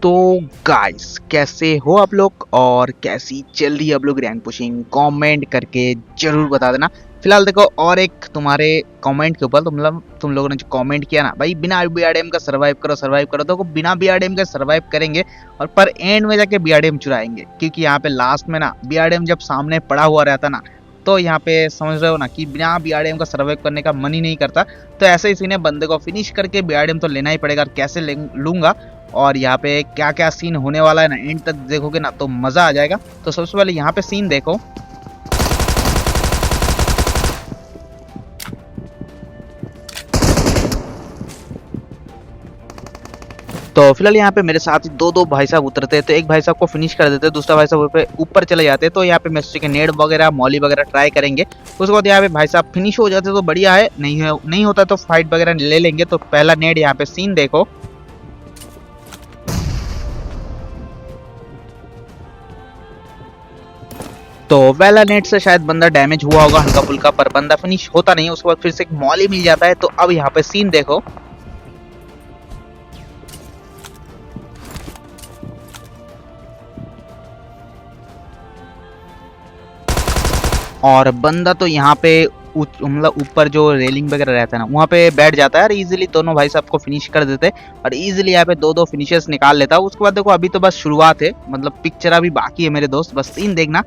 तो गाइस कैसे हो आप लोग और कैसी चल रही है आप लोग रैंक पुशिंग कमेंट करके जरूर बता देना। फिलहाल देखो और एक तुम्हारे कमेंट के ऊपर तुम लोगों ने जो कमेंट किया ना भाई बिना बीआरडीएम का सर्वाइव करो तो बिना बीआरडीएम का सर्वाइव करेंगे और पर एंड में जाके बीआरडीएम चुराएंगे क्योंकि यहाँ पे लास्ट में ना बीआरडीएम जब सामने पड़ा हुआ रहता ना तो यहाँ पे समझ रहे हो ना कि बिना बीआरडीएम का सर्वाइव करने का मन ही नहीं करता। तो ऐसे ही सीन है, बंदे को फिनिश करके बीआरडीएम तो लेना ही पड़ेगा और कैसे लूंगा और यहाँ पे क्या क्या सीन होने वाला है ना एंड तक देखोगे ना तो मजा आ जाएगा। तो सबसे पहले यहाँ पे सीन देखो। तो फिलहाल यहाँ पे मेरे साथ दो दो भाई साहब उतरते हैं, तो एक भाई साहब को फिनिश कर देते हैं, दूसरा भाई साहब ऊपर चले जाते हैं। तो यहाँ पे मैसेज के नेड वगैरह मॉली वगैरह ट्राई करेंगे। उसके बाद यहाँ पे भाई साहब फिनिश हो जाते तो बढ़िया है, नहीं होता तो फाइट वगैरह ले लेंगे। तो पहला नेड यहाँ पे सीन देखो। तो पहला नेट से शायद बंदा डैमेज हुआ होगा हल्का फुल्का, पर बंदा फिनिश होता नहीं। उसके बाद फिर से एक मॉली मिल जाता है। तो अब यहाँ पे सीन देखो। और बंदा तो यहाँ पे मतलब ऊपर जो रेलिंग वगैरह रहता है ना वहाँ पे बैठ जाता है और इजीली दोनों भाई साहब को फिनिश कर देते और इजीली यहाँ पे दो दो फिनिशर्स निकाल लेता है। उसके बाद देखो अभी तो बस शुरुआत है, मतलब पिक्चर अभी बाकी है मेरे दोस्त, बस सीन देखना।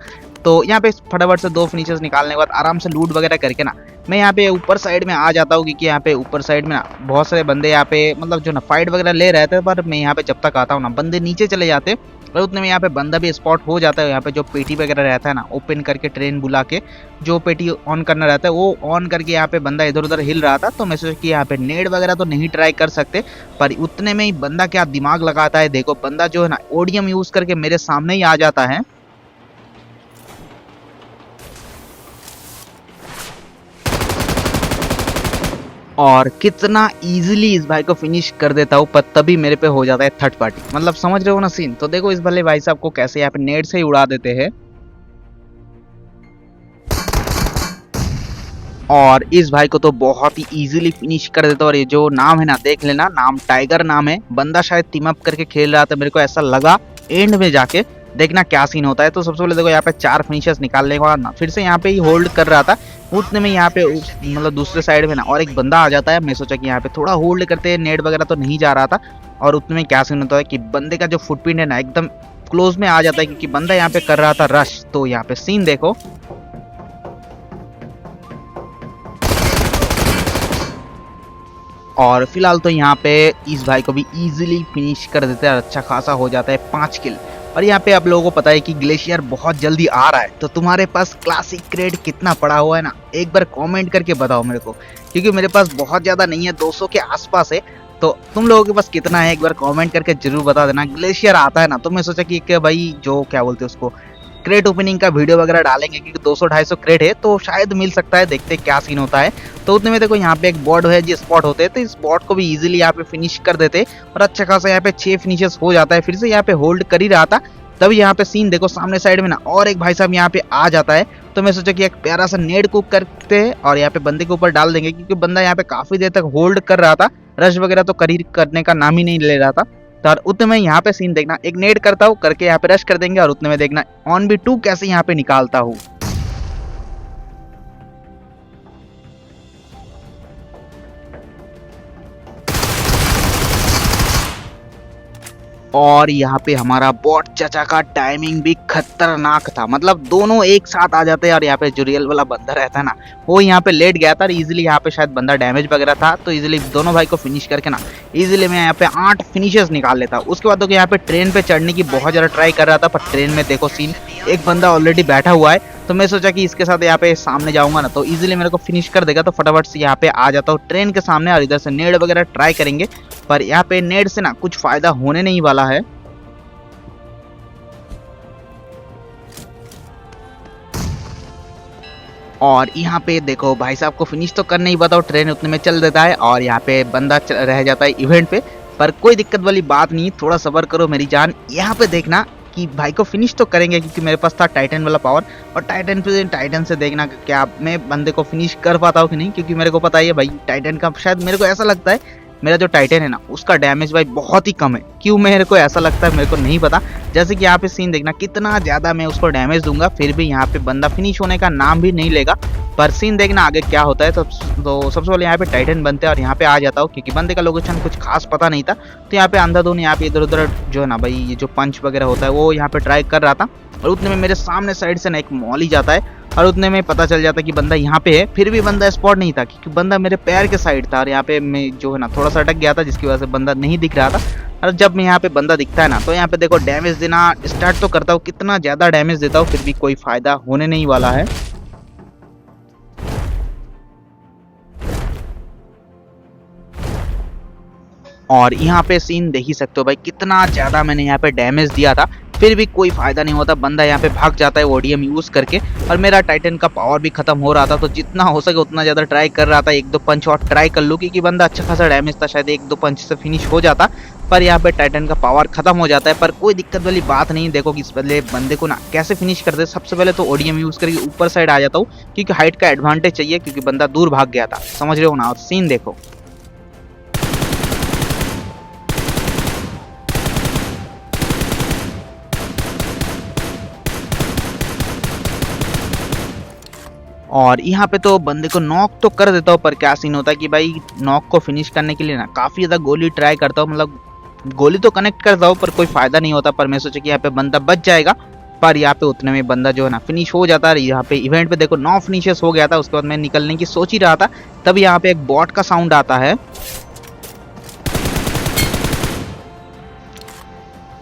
तो यहाँ पे फटाफट से दो फिनिशर्स निकालने के बाद आराम से लूट वगैरह करके ना मैं यहाँ पे ऊपर साइड में आ जाता हूँ, क्योंकि यहाँ पे ऊपर साइड में ना बहुत सारे बंदे यहाँ पे मतलब जो ना फाइट वगैरह ले रहे थे, पर मैं यहाँ पे जब तक आता हूँ ना बंदे नीचे चले जाते और उतने में यहाँ पे बंदा भी स्पॉट हो जाता है। यहाँ पे जो पेटी वगैरह रहता है ना ओपन करके ट्रेन बुला के जो पेटी ऑन करना रहता है वो ऑन करके यहाँ पे बंदा इधर उधर हिल रहा था। तो मैं सोचा कि यहाँ पे नेड वगैरह तो नहीं ट्राई कर सकते, पर उतने में ही बंदा क्या दिमाग लगाता है, देखो बंदा जो है ना ओडियम यूज करके मेरे सामने ही आ जाता है और कितना इजीली इस भाई को फिनिश कर देता हूँ, पर तभी मेरे पे हो जाता है थर्ड पार्टी। मतलब समझ रहे हो ना सीन। तो देखो इस भले भाई साहब को कैसे यहाँ पे नेट से ही उड़ा देते हैं और इस भाई को तो बहुत ही इजीली फिनिश कर देता। और ये जो नाम है ना देख लेना, नाम टाइगर नाम है। बंदा शायद टीम अप करके खेल रहा था, मेरे को ऐसा लगा। एंड में जाके देखना क्या सीन होता है। तो सबसे पहले देखो यहाँ पे 4 फिनिशर्स निकालने के बाद ना फिर से यहाँ पे ही होल्ड कर रहा था। उतने में यहाँ पे मतलब दूसरे साइड में ना और एक बंदा आ जाता है। मैं सोचा कि यहाँ पे थोड़ा होल्ड करते हैं, नेट वगैरह तो नहीं जा रहा था। और उतने में क्या सीन होता है कि बंदे का जो फुटप्रिंट है ना एकदम क्लोज में आ जाता है, क्योंकि बंदा यहाँ पे कर रहा था रश। तो यहाँ पे सीन देखो। और फिलहाल तो यहाँ पे इस भाई को भी इजीली फिनिश कर देते हैं और अच्छा खासा हो जाता है 5 किल। और यहाँ पे आप लोगों को पता है कि ग्लेशियर बहुत जल्दी आ रहा है, तो तुम्हारे पास क्लासिक क्रेड कितना पड़ा हुआ है ना एक बार कमेंट करके बताओ मेरे को, क्योंकि मेरे पास बहुत ज़्यादा नहीं है, 200 के आसपास है। तो तुम लोगों के पास कितना है एक बार कमेंट करके जरूर बता देना। ग्लेशियर आता है ना तो मैं सोचा कि भाई जो क्या बोलते हैं उसको क्रेट ओपनिंग का वीडियो वगैरह डालेंगे, क्योंकि 200-250 क्रेट है तो शायद मिल सकता है, देखते क्या सीन होता है। तो उतने में देखो यहाँ पे एक बॉट है जो स्पॉट होते हैं, तो इस बॉट को भी इजीली यहाँ पे फिनिश कर देते और अच्छा खासा यहाँ पे 6 फिनिशेस हो जाता है। फिर से यहाँ पे होल्ड कर ही रहा था, तभी यहाँ पे सीन देखो सामने साइड में ना और एक भाई साहब यहाँ पे आ जाता है। तो मैं सोचा कि एक प्यारा सा नेड कुक करते हैं और यहाँ पे बंदे के ऊपर डाल देंगे, क्योंकि बंदा यहाँ पे काफी देर तक होल्ड कर रहा था, रश वगैरह तो करने का नाम ही नहीं ले रहा था। तो उतने में यहाँ पे सीन देखना, एक नेड करता हूँ करके यहाँ पे रश कर देंगे और उतने में देखना ऑन बी 2 कैसे यहाँ पे निकालता हूँ। और यहाँ पे हमारा बॉट चाचा का टाइमिंग भी खतरनाक था, मतलब दोनों एक साथ आ जाते हैं। और यहाँ पे जो रियल वाला बंदा रहता है ना वो यहाँ पे लेट गया था और इजीली यहाँ पे शायद बंदा डैमेज वगैरह था, तो इजीली दोनों भाई को फिनिश करके ना इजीली मैं यहाँ पे 8 फिनिशर्स निकाल लेता। उसके बाद तो यहाँ पे ट्रेन पे चढ़ने की बहुत ज़्यादा ट्राई कर रहा था, पर ट्रेन में देखो सीन एक बंदा ऑलरेडी बैठा हुआ है। तो मैं सोचा कि इसके साथ यहाँ पे सामने जाऊंगा ना तो इजीली मेरे को फिनिश कर देगा। तो फटाफट से यहाँ पे आ जाता हूँ ट्रेन के सामने और इधर से नेड वगैरह ट्राई करेंगे, पर यहाँ पे नेड से ना कुछ फायदा होने नहीं वाला है। और यहाँ पे देखो भाई साहब को फिनिश तो करने ही बताओ, ट्रेन उतने में चल देता है और यहाँ पे बंदा रह जाता है इवेंट पे। पर कोई दिक्कत वाली बात नहीं, थोड़ा सब्र करो मेरी जान। यहाँ पे देखना कि भाई को फिनिश तो करेंगे, क्योंकि मेरे पास था टाइटन वाला पावर और टाइटन से देखना क्या मैं बंदे को फिनिश कर पाता हूँ कि नहीं, क्योंकि मेरे को पता है भाई टाइटन का शायद मेरे को ऐसा लगता है मेरा जो टाइटन है ना उसका डैमेज भाई बहुत ही कम है। क्यों मेरे को ऐसा लगता है मेरे को नहीं पता। जैसे कि यहाँ पे सीन देखना कितना ज्यादा मैं उसको डैमेज दूंगा फिर भी यहाँ पे बंदा फिनिश होने का नाम भी नहीं लेगा। पर सीन देखना आगे क्या होता है। तो सबसे पहले यहाँ पे टाइटन बनते हैं और यहाँ पे आ जाता हूँ क्योंकि बंदे का लोकेशन कुछ खास पता नहीं था। तो यहाँ पे अंधाधुन यहाँ पे इधर उधर जो है ना भाई ये जो पंच वगैरह होता है वो यहाँ पे ट्राई कर रहा था। और उतने में मेरे सामने साइड से ना एक मॉली जाता है और उतने में पता चल जाता कि बंदा यहाँ पे है। फिर भी बंदा स्पॉट नहीं था क्योंकि बंदा मेरे पैर के साइड था और यहाँ पे मैं जो है ना थोड़ा सा अटक गया था जिसकी वजह से बंदा नहीं दिख रहा था। और जब मैं यहाँ पे बंदा दिखता है ना तो यहाँ पे देखो डैमेज देना स्टार्ट तो करता हूँ, कितना ज्यादा डैमेज देता हूँ फिर भी कोई फायदा होने नहीं वाला है। और यहाँ पे सीन देख ही सकते हो भाई कितना ज्यादा मैंने यहाँ पे डैमेज दिया था फिर भी कोई फायदा नहीं होता। बंदा यहाँ पे भाग जाता है ओडीएम यूज करके और मेरा टाइटन का पावर भी खत्म हो रहा था। तो जितना हो सके उतना ज्यादा ट्राई कर रहा था, एक दो पंच और ट्राई कर लूँ क्योंकि बंदा अच्छा खासा डैमेज था, शायद एक दो पंच से फिनिश हो जाता। पर यहाँ पे टाइटन का पावर खत्म हो जाता है। पर कोई दिक्कत वाली बात नहीं। देखो कि इस पहले बंदे को ना कैसे फिनिश करते। सबसे पहले तो ओडीएम यूज करके ऊपर साइड आ जाता हूँ क्योंकि हाइट का एडवांटेज चाहिए क्योंकि बंदा दूर भाग गया था, समझ रहे हो ना। और सीन देखो और यहाँ पे तो बंदे को नॉक तो कर देता हूँ। पर क्या सीन होता है कि भाई नॉक को फिनिश करने के लिए ना काफी ज्यादा गोली ट्राई करता हूँ, मतलब गोली तो कनेक्ट करता हूँ पर कोई फायदा नहीं होता। पर मैं सोचा कि यहाँ पे बंदा बच जाएगा पर यहाँ पे उतने में बंदा जो है ना फिनिश हो जाता है। यहाँ पे इवेंट पे देखो 9 फिनिशेस हो गया था। उसके बाद मैं निकलने की सोच ही रहा था तब यहाँ पे एक बॉट का साउंड आता है।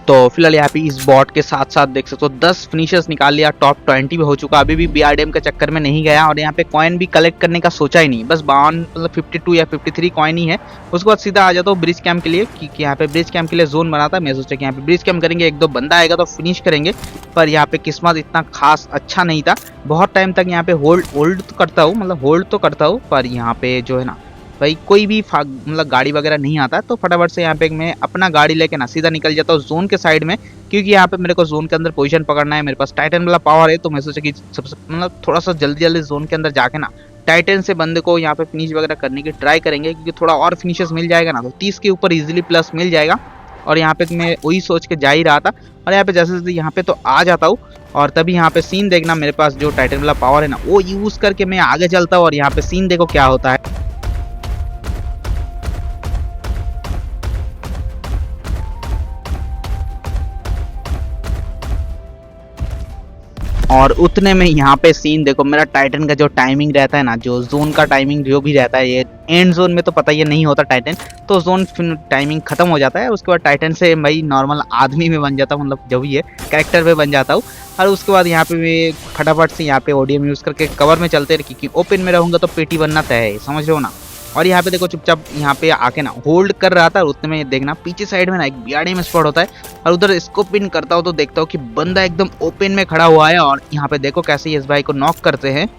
तो फिलहाल यहाँ पे इस बॉट के साथ साथ देख सकते हो 10 फिनिशर्स निकाल लिया, टॉप 20 पे हो चुका। अभी भी बीआरडीएम के चक्कर में नहीं गया और यहाँ पे कॉइन भी कलेक्ट करने का सोचा ही नहीं। बस 52 मतलब 52 या 53 कॉइन ही है। उसके बाद सीधा आ जाता हूँ ब्रिज कैंप के लिए क्योंकि यहाँ पे ब्रिज कैंप के लिए जोन बना था। मैं सोचा कि यहाँ पे ब्रिज कैंप करेंगे, एक दो बंदा आएगा तो फिनिश करेंगे। पर यहाँ पे किस्मत इतना खास अच्छा नहीं था। बहुत टाइम तक यहाँ पे होल्ड तो करता हूँ, मतलब होल्ड तो करता हूँ पर यहाँ पे जो है ना भाई कोई भी मतलब गाड़ी वगैरह नहीं आता। तो फटाफट से यहाँ पे मैं अपना गाड़ी लेके ना सीधा निकल जाता हूँ जोन के साइड में क्योंकि यहाँ पे मेरे को जोन के अंदर पोजीशन पकड़ना है। मेरे पास टाइटन वाला पावर है तो मैं सोचा कि सबसे मतलब थोड़ा सा जल्दी जल्दी जोन के अंदर जाके ना टाइटन से बंदे को यहाँ पे फिनिश वगैरह करने की ट्राई करेंगे क्योंकि थोड़ा और फिनिशेस मिल जाएगा ना तो 30 के ऊपर इजिली प्लस मिल जाएगा। और यहाँ पे मैं वही सोच के जा ही रहा था और यहाँ पे जैसे जैसे यहाँ पे तो आ जाता हूँ और तभी यहाँ पे सीन देखना मेरे पास जो टाइटन वाला पावर है ना वो यूज करके मैं आगे चलता हूँ। और यहाँ पे सीन देखो क्या होता है। और उतने में यहाँ पे सीन देखो मेरा टाइटन का जो टाइमिंग रहता है ना, जो जोन का टाइमिंग जो भी रहता है, ये एंड जोन में तो पता ये नहीं होता टाइटन, तो जोन टाइमिंग खत्म हो जाता है। उसके बाद टाइटन से भाई नॉर्मल आदमी में बन जाता हूँ, मतलब जो भी है कैरेक्टर में बन जाता हूँ। और उसके बाद यहाँ पे मैं फटाफट से यहाँ पे ओडीएम यूज करके कवर में चलते रहे क्योंकि ओपन में रहूंगा तो पेटी बनना तय है, समझ रहे हो ना। और यहाँ पे देखो चुपचाप यहाँ पे आके ना होल्ड कर रहा था और उतने में देखना पीछे साइड में ना एक बीआरडी में स्पॉट होता है और उधर स्कोप इन करता हूँ तो देखता हूँ कि बंदा एकदम ओपन में खड़ा हुआ है। और यहाँ पे देखो कैसे इस भाई को नॉक करते हैं।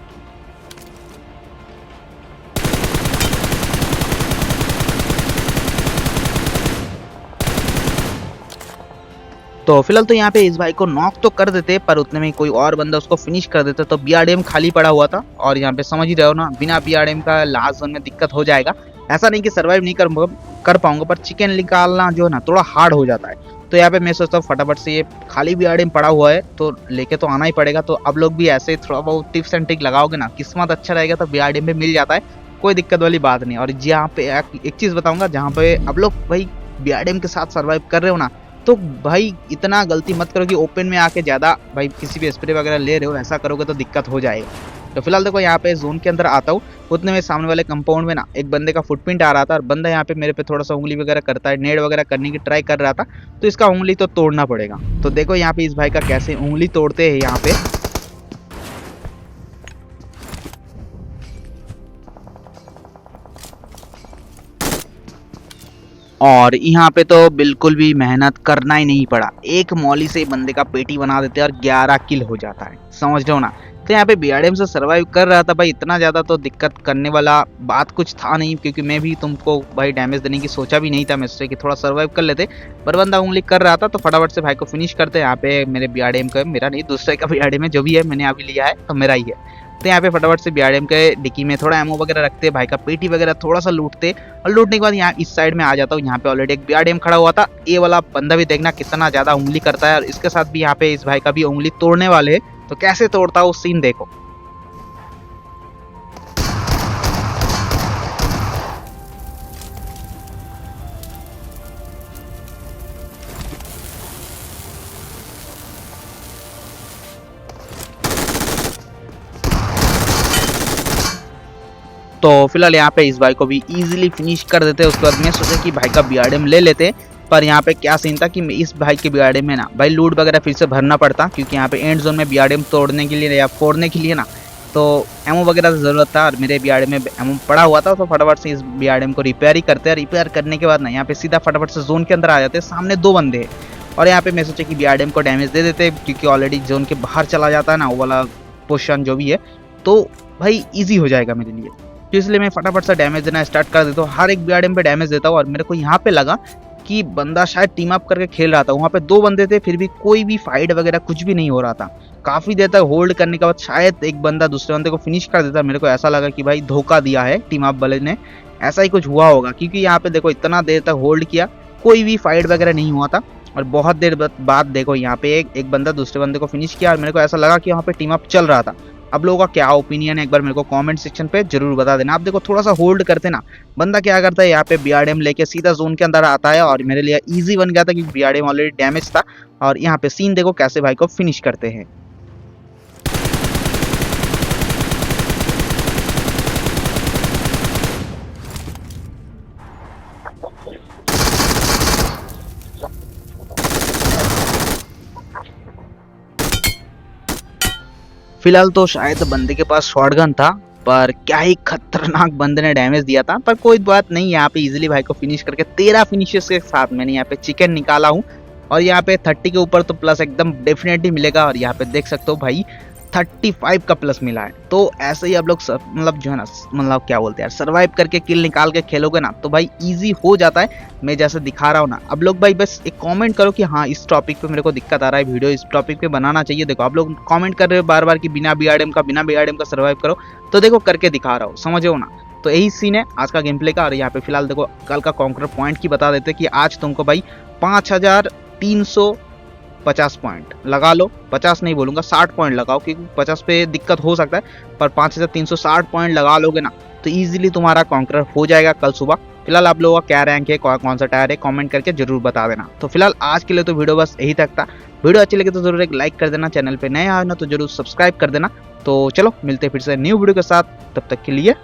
तो फिलहाल तो यहाँ पे इस भाई को नॉक तो कर देते पर उतने में कोई और बंदा उसको फिनिश कर देता। तो बीआरडीएम खाली पड़ा हुआ था और यहाँ पे समझ ही रहे हो ना बिना बीआरडीएम का लास्ट जोन में दिक्कत हो जाएगा। ऐसा नहीं कि सर्वाइव नहीं कर पाऊंगा पर चिकन निकालना जो है ना थोड़ा हार्ड हो जाता है। तो यहाँ पे मैं सोचता हूँ फटाफट से ये खाली बीआरडीएम पड़ा हुआ है तो लेके तो आना ही पड़ेगा। तो अब लोग भी ऐसे थोड़ा बहुत टिप्स एंड ट्रिक लगाओगे ना, किस्मत अच्छा रहेगा तो बीआरडीएम पे मिल जाता है, कोई दिक्कत वाली बात नहीं। और यहाँ पे एक चीज बताऊंगा, जहाँ पे अब लोग भाई बीआरडीएम के साथ सर्वाइव कर रहे हो ना तो भाई इतना गलती मत करो कि ओपन में आके ज्यादा भाई किसी भी स्प्रे वगैरह ले रहे हो, ऐसा करोगे तो दिक्कत हो जाएगा। तो फिलहाल देखो यहाँ पे जोन के अंदर आता हूँ, उतने में सामने वाले कंपाउंड में ना एक बंदे का फुटप्रिंट आ रहा था और बंदा यहाँ पे मेरे पे थोड़ा सा उंगली वगैरह करता है, नेड वगैरह करने की ट्राई कर रहा था तो इसका उंगली तो तोड़ना पड़ेगा। तो देखो यहाँ पे इस भाई का कैसे उंगली तोड़ते हैं यहाँ पे। और यहाँ पे तो बिल्कुल भी मेहनत करना ही नहीं पड़ा, एक मौली से बंदे का पेटी बना देते हैं और 11 किल हो जाता है, समझ रहे हो ना। तो यहाँ पे बीआरडीएम से सर्वाइव कर रहा था भाई, इतना ज़्यादा तो दिक्कत करने वाला बात कुछ था नहीं क्योंकि मैं भी तुमको भाई डैमेज देने की सोचा भी नहीं था। मैं सोचा कि थोड़ा सर्वाइव कर लेते, पर बंदा उंगली कर रहा था तो फटाफट से भाई को फिनिश करते। यहाँ पे मेरे बीआरडीएम का, मेरा नहीं दूसरे का बीआरडीएम है, जो भी है मैंने अभी लिया है तो मेरा ही है। तो यहाँ पे फटाफट से बीआरडीएम के डिक्की में थोड़ा एमओ वगैरह रखते, भाई का पेटी वगैरह थोड़ा सा लूटते, और लूटने के बाद यहाँ इस साइड में आ जाता हूँ। यहाँ पे ऑलरेडी एक बीआरडीएम खड़ा हुआ था। ये वाला बंदा भी देखना कितना ज्यादा उंगली करता है, और इसके साथ भी यहाँ पे इस भाई का भी उंगली तोड़ने वाले है। तो कैसे तोड़ता है उस सीन देखो। तो फिलहाल यहाँ पे इस भाई को भी इजीली फिनिश कर देते। उसके बाद मैं सोचा कि भाई का बीआरडीएम ले लेते, पर यहाँ पे क्या सीन था कि इस भाई के बीआरडीएम में ना भाई लूट वगैरह फिर से भरना पड़ता, क्योंकि यहाँ पे एंड जोन में बीआरडीएम तोड़ने के लिए या फोड़ने के लिए ना तो एमओ वगैरह की जरूरत था, और मेरे बीआरडीएम में एमओ पड़ा हुआ था। तो फटाफट से इस बीआरडीएम को रिपेयर ही करते हैं। रिपेयर करने के बाद ना यहाँ पे सीधा फटाफट से जोन के अंदर आ जाते हैं। सामने 2 बंदे हैं, और यहाँ पे मैं सोचा कि बीआरडीएम को डैमेज दे देते, क्योंकि ऑलरेडी जोन के बाहर चला जाता है ना वो वाला पोजीशन जो भी है, तो भाई ईजी हो जाएगा मेरे लिए। तो इसलिए मैं फटाफट से डैमेज देना स्टार्ट कर देता हूँ। हर एक बीआरडीएम पे डैमेज देता हूँ, और मेरे को यहाँ पे लगा कि बंदा शायद टीम अप करके खेल रहा था। वहाँ पे 2 बंदे थे, फिर भी कोई भी फाइट वगैरह कुछ भी नहीं हो रहा था। काफी देर तक होल्ड करने के बाद शायद एक बंदा दूसरे बंदे को फिनिश कर देता। मेरे को ऐसा लगा कि भाई धोखा दिया है टीम अप वाले ने, ऐसा ही कुछ हुआ होगा, क्योंकि यहाँ पे देखो इतना देर तक होल्ड किया, कोई भी फाइट वगैरह नहीं हुआ था। और बहुत देर बाद देखो यहाँ पे एक बंदा दूसरे बंदे को फिनिश किया, और मेरे को ऐसा लगा कि वहाँ पे टीम अप चल रहा था। अब लोगों का क्या ओपिनियन है एक बार मेरे को कमेंट सेक्शन पे जरूर बता देना। आप देखो थोड़ा सा होल्ड करते ना, बंदा क्या करता है यहाँ पे बीआरडीएम लेके सीधा जोन के अंदर आता है, और मेरे लिए इजी बन गया था क्योंकि बीआरडीएम ऑलरेडी डैमेज था। और यहाँ पे सीन देखो कैसे भाई को फिनिश करते हैं। फिलहाल तो शायद बंदे के पास शॉटगन था, पर क्या ही खतरनाक बंदे ने डैमेज दिया था। पर कोई बात नहीं, यहाँ पे इजीली भाई को फिनिश करके 13 फिनिशेस के साथ मैंने यहाँ पे चिकन निकाला हूँ। और यहाँ पे 30 के ऊपर तो प्लस एकदम डेफिनेटली मिलेगा, और यहाँ पे देख सकते हो भाई 35 का प्लस मिला है। तो ऐसे ही आप लोग मतलब जो है ना, मतलब क्या बोलते हैं यार, सर्वाइव करके किल निकाल के खेलोगे ना तो भाई इजी हो जाता है। मैं जैसे दिखा रहा हूँ ना, अब लोग भाई बस एक कमेंट करो कि हाँ इस टॉपिक पे मेरे को दिक्कत आ रहा है, वीडियो इस टॉपिक पे बनाना चाहिए। देखो आप लोग कमेंट कर रहे हो बार बार कि बिना बीआरडीएम का सर्वाइव करो, तो देखो करके दिखा रहा हूँ, समझे हो ना। तो यही सीन है आज का गेम प्ले का। और यहाँ पे फिलहाल देखो कल का कॉन्कर पॉइंट की बता देते कि आज तुमको भाई 5350 पॉइंट लगा लो। 50 नहीं बोलूंगा, 60 पॉइंट लगाओ, क्योंकि 50 पे दिक्कत हो सकता है, पर 5360 पॉइंट लगा लोगे ना तो इजीली तुम्हारा कॉन्करर हो जाएगा कल सुबह। फिलहाल आप लोगों का क्या रैंक है, कौन सा टायर है, कमेंट करके जरूर बता देना। तो फिलहाल आज के लिए तो वीडियो बस यही तक था। वीडियो अच्छी लगे तो जरूर एक लाइक कर देना, चैनल पे नए आए ना तो जरूर सब्सक्राइब कर देना। तो चलो मिलते फिर से न्यू वीडियो के साथ, तब तक के लिए